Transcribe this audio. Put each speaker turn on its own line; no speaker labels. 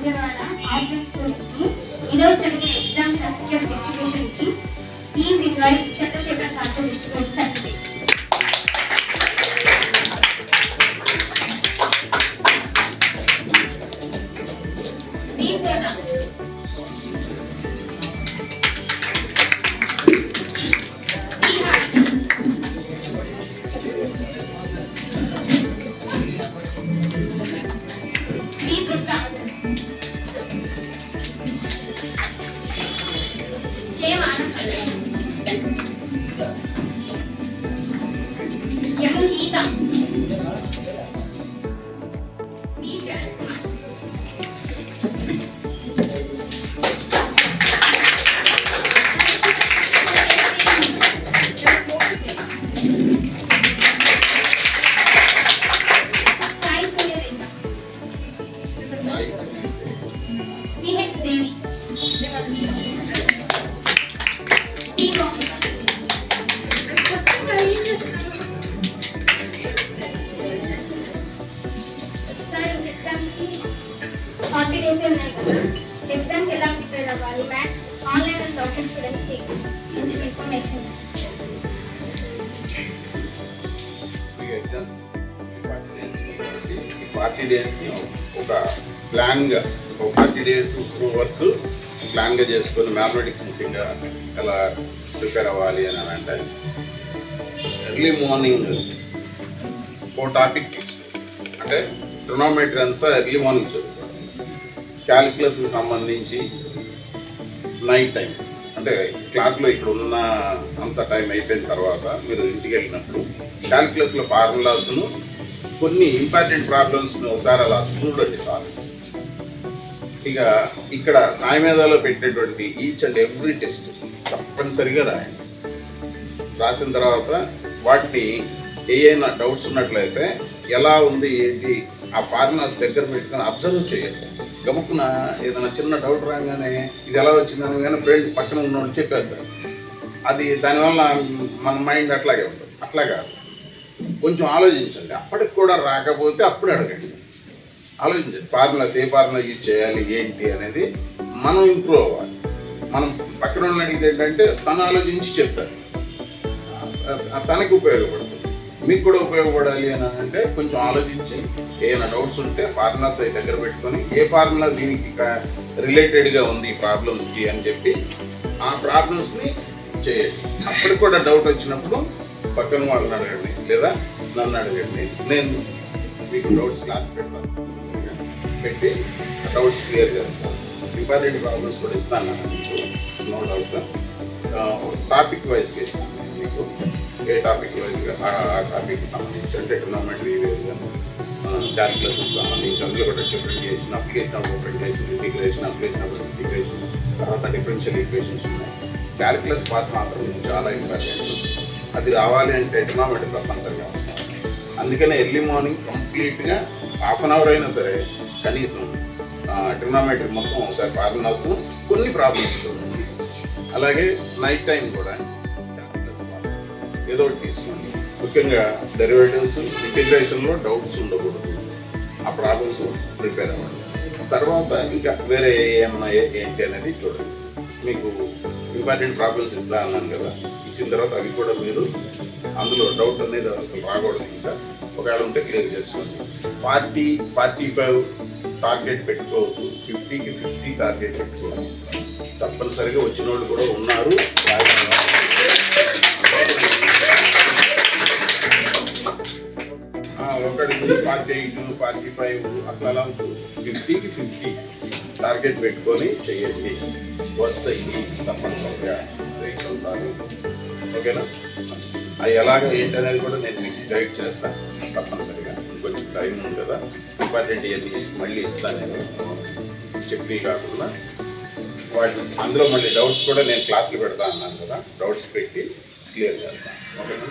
Vijayawada arts స్టూడెంట్ని ఈరోజు జరిగిన ఎగ్జామ్ సర్టిఫికేట్స్ డిస్ట్రిబ్యూషన్కి please invite Chandrashekhar sir to distribute certificates. Please welcome. Gita. CH Devi. ఎగ్జామ్కి ఎలా ప్రిపేర్ అవ్వాలి, మ్యాథ్స్ ఆన్లైన్ అండ్ ఆఫ్లైన్ స్టూడెంట్స్కి మంచి ఇన్ఫర్మేషన్.
ఎగ్జామ్స్ 40 డేస్కి ఒక ప్లాన్గా 40 డేస్ వర్క్ ప్లాన్గా చేసుకొని మ్యాథమెటిక్స్ ముఖ్యంగా ఎలా ప్రిపేర్ అవ్వాలి అని అంటే ఎర్లీ మార్నింగ్ ఓ టాపిక్ తీసుకుంటాం. అంటే ట్రిగ్నోమెట్రీ అంతా ఎర్లీ మార్నింగ్ చదువుతాం. క్యాలిక్యులస్కి సంబంధించి నైట్ టైం అంటే క్లాస్లో ఇక్కడ ఉన్న అంత టైం అయిపోయిన తర్వాత మీరు ఇంటికి వెళ్ళినప్పుడు క్యాలిక్యులస్లో ఫార్ములాస్ను కొన్ని ఇంపార్టెంట్ ప్రాబ్లమ్స్ను ఒకసారి అలా చూడండి చాలు. ఇక ఇక్కడ సాయిమేధాలో పెట్టేటువంటి ఈచ్ అండ్ ఎవ్రీ టెస్ట్ తప్పనిసరిగా రాయండి. రాసిన తర్వాత వాటిని ఏమైనా డౌట్స్ ఉన్నట్లయితే ఎలా ఉంది ఏంటి ఆ ఫార్ములాస్ దగ్గర పెట్టుకొని అబ్జర్వ్ చేయాలి. గముక్కున ఏదైనా చిన్న డౌట్ రాగానే ఇది ఎలా వచ్చిందని కానీ ఫ్రెండ్ పక్కన ఉన్నోళ్ళు చెప్పేస్తారు. అది దానివల్ల మన మైండ్ అట్లాగే ఉంటుంది. అట్లా కాదు, కొంచెం ఆలోచించండి. అప్పటికి కూడా రాకపోతే అప్పుడు అడగండి, ఆలోచించండి. ఫార్ములాస్ ఏ ఫార్ములా యూజ్ చేయాలి ఏంటి అనేది మనం ఇంప్రూవ్ అవ్వాలి. మనం పక్కన వాళ్ళని అడిగితే ఏంటంటే తను ఆలోచించి చెప్తారు, తనకి ఉపయోగపడుతుంది. మీకు కూడా ఉపయోగపడాలి అని అంటే కొంచెం ఆలోచించి ఏమైనా డౌట్స్ ఉంటే ఫార్ములాస్ అవి దగ్గర పెట్టుకొని ఏ ఫార్ములా దీనికి రిలేటెడ్గా ఉంది ఈ ప్రాబ్లమ్స్కి అని చెప్పి ఆ ప్రాబ్లమ్స్ని చేయండి. అప్పటికి కూడా డౌట్ వచ్చినప్పుడు పక్కన వాళ్ళని అడగండి లేదా నన్ను అడగండి. నేను మీకు డౌట్స్ క్లాస్ పెడతాను, పెట్టి డౌట్స్ క్లియర్ చేస్తాను. ఇంపార్టెంట్ ప్రాబ్లమ్స్ కూడా ఇస్తాను మీకు, నో డౌట్. టాపిక్ వైజ్గా ఇస్తాను మీకు, ఏ టాపిక్ వైజ్గా ఆ టాపిక్కి సంబంధించి అంటే ట్రిగ్నోమెట్రీ వేరుగా క్యాలిక్యులస్కి సంబంధించి అందులో కూడా differentiation, application of differentiation, integration, application of integration, తర్వాత డిఫరెన్షియల్ ఈక్వేషన్స్ ఉన్నాయి. క్యాలిక్యులస్ పార్ట్ మాత్రం చాలా ఇంపార్టెంట్. అది రావాలి అంటే ట్రిగ్నోమెట్రీ తప్పనిసరిగా వస్తుంది. అందుకనే ఎర్లీ మార్నింగ్ కంప్లీట్గా హాఫ్ అన్ అవర్ అయినా సరే కనీసం ట్రిగ్నోమెట్రీ మొత్తం ఒకసారి ఫార్ములాస్ కొన్ని ప్రాబ్లమ్స్ ఉంటుంది. అలాగే నైట్ టైం కూడా ఏదో ఒకటి తీసుకోండి. ముఖ్యంగా డెరివేటివ్స్, ఇంటిగ్రేషన్లో డౌట్స్ ఉండకూడదు. ఆ ప్రాబ్లమ్స్ ప్రిపేర్ అవ్వండి. తర్వాత ఇంకా వేరే ఏమన్నా ఏంటి అనేది చూడండి. మీకు ఇంపార్టెంట్ ప్రాబ్లమ్స్ ఇస్తా అన్నాను కదా, ఇచ్చిన తర్వాత అవి కూడా మీరు అందులో డౌట్ అనేది అసలు రాకూడదు. ఇంకా ఒకవేళ ఉంటే క్లియర్ చేసుకోండి. 40-45 టార్గెట్ పెట్టుకోవద్దు, 50కి 50 టార్గెట్ పెట్టుకోవద్దు. తప్పనిసరిగా వచ్చిన వాళ్ళు కూడా ఉన్నారు. ఒకటి 48, 45 అసలు అలా 50కి 50 టార్గెట్ పెట్టుకొని చెయ్యండి. వస్తాయి తప్పనిసరిగా రీచ్ అవుతారు. ఓకేనా? అది ఎలాగ ఏంటి అనేది కూడా నేను మీకు గైడ్ చేస్తాను తప్పనిసరిగా. కొంచెం టైం ఉంది కదా, ఇంపార్టెంట్ ఇవన్నీ మళ్ళీ ఇస్తాను నేను చెప్పి కాకుండా. వాటి అందులో మళ్ళీ డౌట్స్ కూడా నేను క్లాసులు పెడతా అన్నాను కదా, డౌట్స్ పెట్టి క్లియర్ చేస్తాను. ఓకేనా?